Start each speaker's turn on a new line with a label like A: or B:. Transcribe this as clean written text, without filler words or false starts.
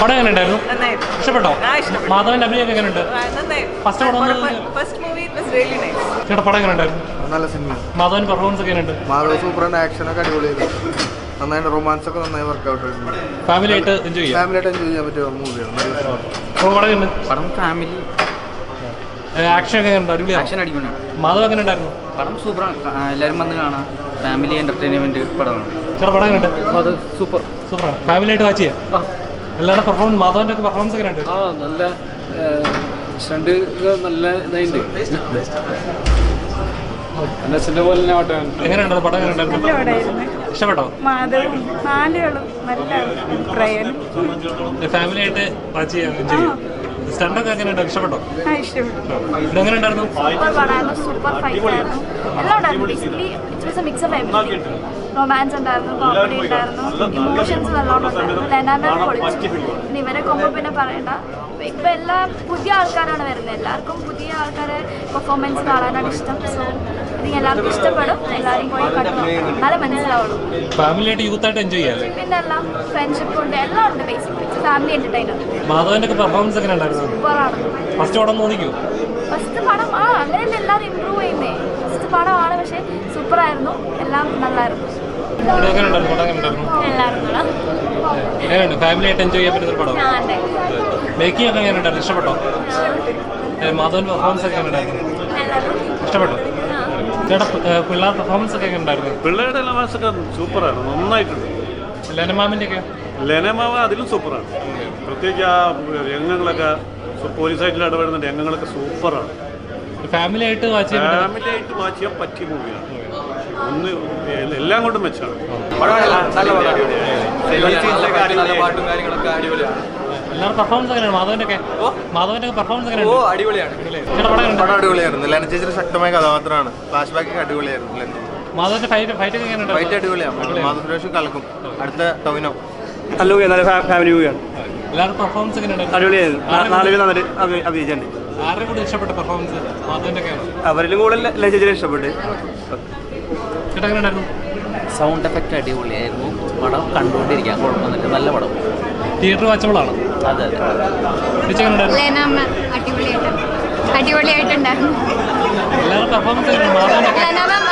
A: പടം എങ്ങനെ ഉണ്ടായിരുന്നു? ഇഷ്ടപ്പെട്ടോ? മാധവന്റെ അഭിനയം എങ്ങനെയുണ്ട്? ചേട്ടാ പടം എങ്ങനെ ഉണ്ടായിരുന്നു?
B: നല്ല സിനിമ.
A: മാധവൻ പെർഫോമൻസ് ഒക്കെ എങ്ങനെയുണ്ട്?
B: മാധവ് സൂപ്പറാണ്, ആക്ഷനൊക്കെ അടിപൊളിയായിരുന്നു, നന്നായിട്ട് റൊമാൻസ് ഒക്കെ നന്നായി വർക്ക്ഔട്ട് ആയിരുന്നു.
A: ഫാമിലി ആയിട്ട് എൻജോയ് ചെയ്യാൻ
B: പറ്റിയ മൂവിയാണ്.
C: പടം ഫാമിലി
A: ആക്ഷൻ ഒക്കെ അടിപൊളിയാണ്.
C: ആക്ഷൻ അടിപൊളിയാണ്.
A: മാധവ് എങ്ങനെ ഉണ്ടായിരുന്നു?
C: പടം സൂപ്പറാണ്, എല്ലാവരും വന്ന് കാണാം. ഫാമിലി എന്റർടൈൻമെന്റ് പടമാണ്.
A: ചേട്ടാ പടം എങ്ങനെ ഉണ്ട്?
C: അത്
A: സൂപ്പറാണ്, ഫാമിലി ആയിട്ട് വാച്ച് ചെയ്യാം. എല്ലാവരുടെ പെർഫോമൻസ്, മാധവന്റെ ഒക്കെ പെർഫോമൻസ് ഒക്കെ ഉണ്ട്.
D: നല്ല സ്റ്റണ്ട് നല്ല ഇതായിട്ട്
A: എങ്ങനെയുണ്ട് പടം? എങ്ങനെയുണ്ടായിരുന്നു? ഇഷ്ടപ്പെട്ടോ? ഫാമിലി ആയിട്ട് വാച്ച് ചെയ്യാൻ എൻജോയ് ചെയ്യാം. സ്റ്റണ്ടൊക്കെ എങ്ങനെയുണ്ട്? ഇഷ്ടപ്പെട്ടോ? എങ്ങനെ ഉണ്ടായിരുന്നു?
E: സൂപ്പർ ഫൈറ്റ് ആയിരുന്നു, എല്ലാം ഉണ്ടായിരുന്നു. Basically it was A mix of everything. Romance ഉണ്ടായിരുന്നു, കോമഡി ഉണ്ടായിരുന്നു, ഇമോഷൻസ് നല്ലോണം ഉണ്ടായിരുന്നു. ലെനാമേൽ പൊളിച്ചു. പിന്നെ ഇവരെ കൊമ്പ് പിന്നെ പറയണ്ട. ഇപ്പം എല്ലാം പുതിയ ആൾക്കാരാണ് വരുന്നത്, എല്ലാവർക്കും പുതിയ ആൾക്കാരെ പെർഫോമൻസ് കാണാനാണ് ഇഷ്ടം. സോ എനിക്ക് എല്ലാവർക്കും ഇഷ്ടപ്പെടും, എല്ലാവരും പോയി കണ്ടു എന്നാലേ മനസ്സിലാവുള്ളൂ.
A: ഫാമിലി ആയിട്ട് യൂത്ത് ആയിട്ട് എൻജോയ് ചെയ്യാം.
E: പിന്നെ എല്ലാം ഫ്രണ്ട്ഷിപ്പ് ഉണ്ട്, എല്ലാം ഉണ്ട്. Basically family entertainer.
A: മാധവന്റെ ഒക്കെ പെർഫോമൻസ് എങ്ങനെ ഉണ്ടായിരുന്നു?
E: സൂപ്പറാണ്.
A: ഫസ്റ്റ് പടം തോന്നിക്കോ?
E: ഫസ്റ്റ് പടം അങ്ങനെയല്ല, എല്ലാവരും ഇമ്പ്രൂവ് ചെയ്യുന്നേ. ഫസ്റ്റ് പടമാണ്, പക്ഷെ സൂപ്പറായിരുന്നു, എല്ലാം നല്ലായിരുന്നു.
A: എങ്ങനെയുണ്ട്? ഫാമിലി ആയിട്ട് എൻജോയ് ചെയ്യാൻ പറ്റുന്ന പടം. മേക്കിംഗ് ഒക്കെ എങ്ങനെ ഉണ്ടായിരുന്നു? ഇഷ്ടപ്പെട്ടോ? മാധവൻ പെർഫോമൻസ് ഒക്കെ എങ്ങനെ ഉണ്ടായിരുന്നു? ഇഷ്ടപ്പെട്ടോ? ചേട്ടാ പിള്ളേർ പെർഫോമൻസ് ഒക്കെ എങ്ങനെ ഉണ്ടായിരുന്നു?
F: പിള്ളേരുടെ പെർഫോമൻസ് ഒക്കെ സൂപ്പറാണ്, നന്നായിട്ടുണ്ട്.
A: ലെനമാമിൻ്റെ ഒക്കെ?
F: ലെനമാമ അതിലും സൂപ്പറാണ്. പ്രത്യേകിച്ച് ആ രംഗങ്ങളൊക്കെ പോലീസായിട്ട് ഇടപെടുന്ന രംഗങ്ങളൊക്കെ സൂപ്പറാണ്.
A: ഫാമിലി ആയിട്ട് വാച്ച്
F: ചെയ്യാൻ പറ്റിയ മൂവിയാണ്. ഒന്ന് എല്ലാം കൊണ്ടും മെച്ചാണ്.
A: എല്ലാവരും പെർഫോമൻസ് എങ്ങനെയാണ്? മാധവന്റെ പെർഫോമൻസ് എങ്ങനെയാണ്?
B: അടിപൊളിയായിരുന്നു. ലെന ചേച്ചിയുടെ ശക്തമായ കഥാപാത്രമാണ്. ഫ്ലാഷ് ബാക്ക് അടിപൊളിയായിരുന്നു.
A: മാധവന്റെ ഫൈറ്റ് ഒക്കെ എങ്ങനെയുണ്ട്?
B: ഫൈറ്റ് അടിപൊളിയാണ്. മാധവ് സുരേഷ് കളക്കും. അടുത്ത ടോവിനോ.
D: നല്ല ഫാമിലി മൂവിയാണ്.
A: എല്ലാവരും പെർഫോമൻസ് എങ്ങനെയുണ്ട്?
D: അടിപൊളിയായിരുന്നു. നാലുപേരും നന്നായിട്ട് അഭിനയിച്ചിട്ടുണ്ട്.
A: ആരുടെ കൂടെ ഇഷ്ടപ്പെട്ട പെർഫോമൻസ്? മാധവന്റെ ഒക്കെയാണ്.
D: അവരിലും കൂടുതൽ ലെന ചേച്ചിയെ ഇഷ്ടപ്പെട്ടു.
A: ചേട്ടാ എങ്ങനെ ഉണ്ടായിരുന്നു?
C: സൗണ്ട് എഫക്റ്റ് അടിപൊളിയായിരുന്നു. പടം കണ്ടുകൊണ്ടിരിക്കാൻ കുഴപ്പമൊന്നുമില്ല, നല്ല പടം.
A: തിയേറ്റർ വാച്ചബിളാണ്.
C: അതെ.
E: അടിപൊളിയായിട്ടുണ്ടായിരുന്നു.
A: എല്ലാവരും പെർഫോമൻസ് അടിപൊളിയായിരുന്നു.
B: എല്ലാവരുടെയും